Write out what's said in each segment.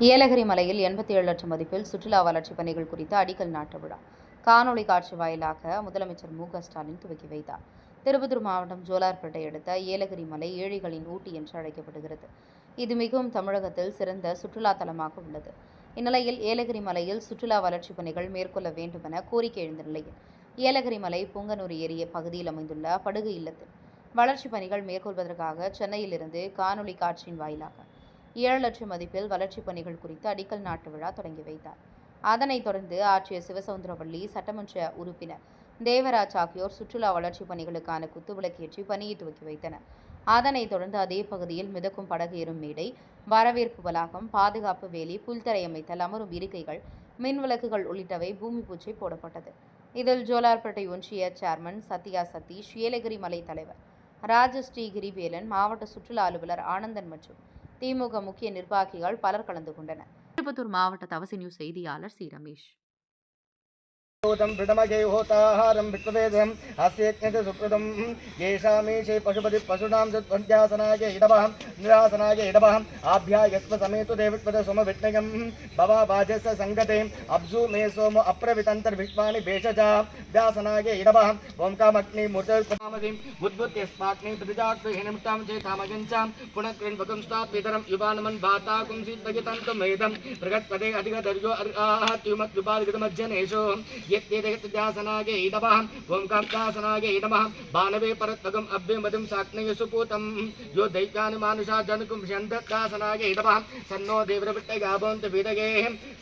ஏலகிரி மலையில் 87 லட்சம் மதிப்பில் சுற்றுலா வளர்ச்சிப் பணிகள் குறித்து அடிக்கல் நாட்டு விழா காணொலி காட்சி வாயிலாக முதலமைச்சர் மு.க.ஸ்டாலின் துவக்கி வைத்தார். திருப்பத்தூர் மாவட்டம் ஜோலார்பேட்டை அடுத்த ஏலகிரி மலை ஏழைகளின் ஊட்டி என்று அழைக்கப்படுகிறது. இது மிகவும் தமிழகத்தில் சிறந்த சுற்றுலா தலமாக உள்ளது. இந்நிலையில் ஏலகிரி மலையில் சுற்றுலா வளர்ச்சிப் பணிகள் மேற்கொள்ள வேண்டும் என கோரிக்கை எழுந்த நிலையில் ஏலகிரி மலை புங்கனூர் ஏரிய பகுதியில் அமைந்துள்ள படுகை இல்லத்தில் வளர்ச்சிப் பணிகள் மேற்கொள்வதற்காக சென்னையிலிருந்து காணொலி காட்சியின் வாயிலாக 7 லட்சம் மதிப்பில் வளர்ச்சிப் பணிகள் குறித்து அடிக்கல் நாட்டு விழா தொடங்கி வைத்தார். அதனைத் தொடர்ந்து ஆட்சியர் சிவசவுந்தரவள்ளி, சட்டமன்ற உறுப்பினர் தேவராஜ் ஆகியோர் சுற்றுலா வளர்ச்சிப் பணிகளுக்கான குத்துவிளக்கேற்றி பணியை துவக்கி வைத்தனர். அதனைத் தொடர்ந்து அதே பகுதியில் மிதக்கும் படகு ஏறும் மேடை, வரவேற்பு வளாகம், பாதுகாப்பு வேலி, புல்தரை அமைத்தல், அமரும் இருக்கைகள், மின் விளக்குகள் உள்ளிட்டவை பூமி பூஜை போடப்பட்டது. இதில் ஜோலார்பேட்டை ஒன்றிய சேர்மன் சத்யா சதீஷ், ஏலகிரி மலை தலைவர் ராஜஸ்ரீ கிரிவேலன், மாவட்ட சுற்றுலா அலுவலர் ஆனந்தன் மற்றும் திமுக முக்கிய நிர்வாகிகள் பலர் கலந்து கொண்டனர். திருப்பத்தூர் மாவட்ட தவசி நியூஸ் செய்தியாளர் சி. ரமேஷ். होताहारं विश्ववेदम् अस्येज्ञते सुकृतं येषामीशे पशुपति पशूनां सत्वन्त्यासनाय इडवः निरासनाय इडवः आभ्यायस्व समेतु देवत्वद सोमविट्नयं भवावाजस्य सङ्गते अब्जु मे सोम अप्रवितन्तर्विश्वानि भेषजा व्यासनाय इडवः ओंकामग्नि मुर्तर्पमामदिं बुद्बुद्ध्यस्माग्नि प्रतिजात्वहीनमितां चेतामगञ्चां पुनक्रिन्वकं स्तात्वितरं युवानमन् भाताकुं सिद्धयतन्तमेदं प्रगत्पदे अधिगदर्यो अर्हात्युमत्युपादिगतमज्जनेषु यत्तेजगत्यासनागे इडवः ओंकाम्कासनागे इडवः बाणवे परत्वगम् अभ्यमदिं साक्नय सुपूतं यो दैत्यानि मानुषा जनकुं शन्दकासनागे इडवः सन्नो देवरविट्टगाभोन्त विदगे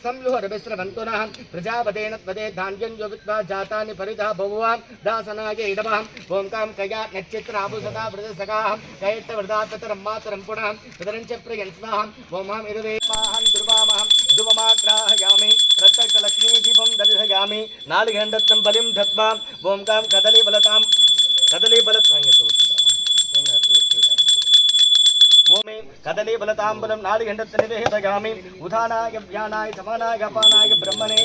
संयुहरविस्रवन्तुनः प्रजापतेन त्वदे धान्यं यो विद्वा जातानि परितः भुवन् दासनागे इडवः ओंकां कया नक्षत्राभुसदा वृतसखाः कैत्तवृदात्तरं मातरं पुनः तदरञ्च प्रियं स्वाहा ओमां इरुदेवाहं दुर्वामहं दुवमाग्राहयामि रत्तलक्ष्मी दीपं दर्शयामि नालिगण्डत्तं बलिं धत्वा ओंकां कदलीबलतां ओमे कदलीबलताम्बलं नालिगण्डत्तं निवेदयामि उदानाय व्यानाय समानाय अपानाय ब्रह्मणे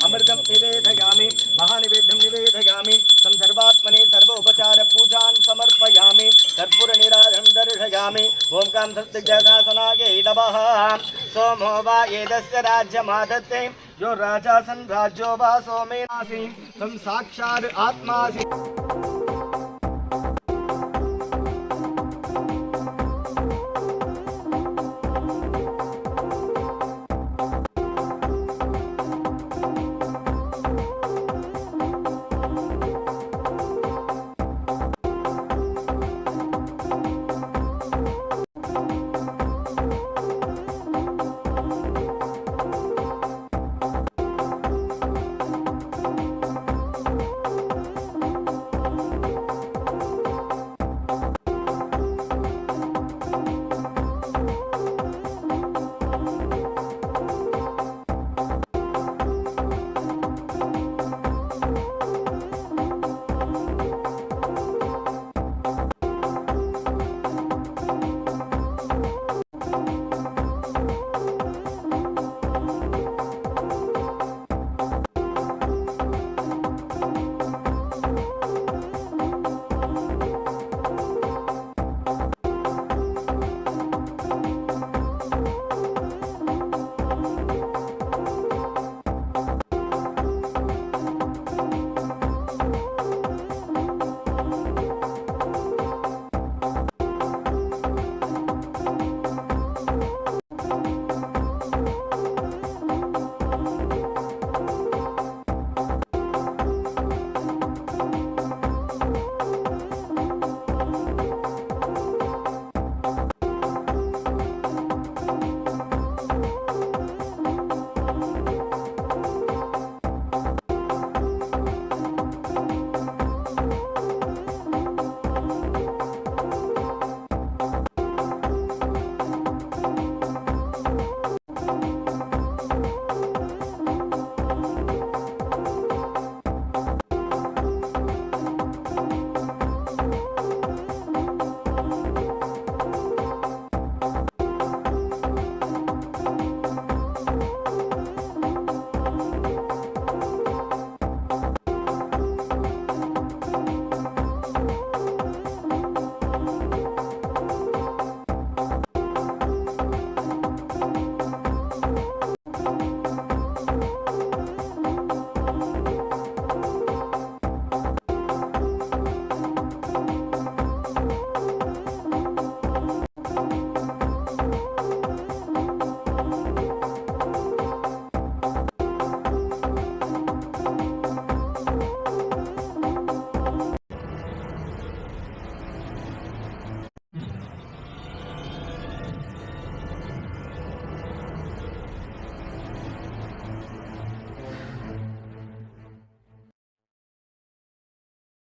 अमृतं निवेदयामि महानिवेद्यं निवेदयामि तं सर्वात्मने सर्व उपचार पूजां समर्पयामि कर्पूरनीराजनं दर्शयामि ओंकां सत्यजसासनाय इडवः सोमो वा एतस्य राज्यमादत्ते यो राजा सन् राज्यो वा सोमेनासि तं साक्षात् आत्मासि।